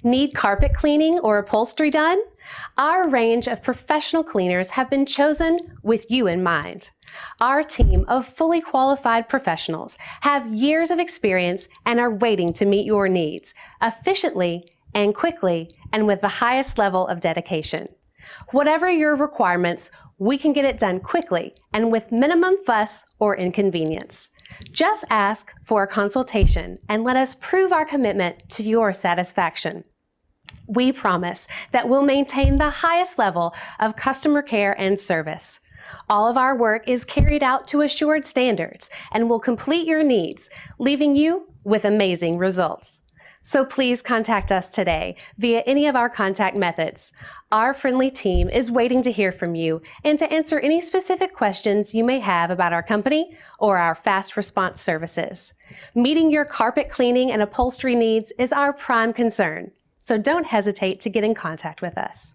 Need carpet cleaning or upholstery done? Our range of professional cleaners have been chosen with you in mind. Our team of fully qualified professionals have years of experience and are waiting to meet your needs efficiently and quickly and with the highest level of dedication. Whatever your requirements, we can get it done quickly and with minimum fuss or inconvenience. Just ask for a consultation and let us prove our commitment to your satisfaction. We promise that we'll maintain the highest level of customer care and service. All of our work is carried out to assured standards and will complete your needs, leaving you with amazing results. So please contact us today via any of our contact methods. Our friendly team is waiting to hear from you and to answer any specific questions you may have about our company or our fast response services. Meeting your carpet cleaning and upholstery needs is our prime concern, so don't hesitate to get in contact with us.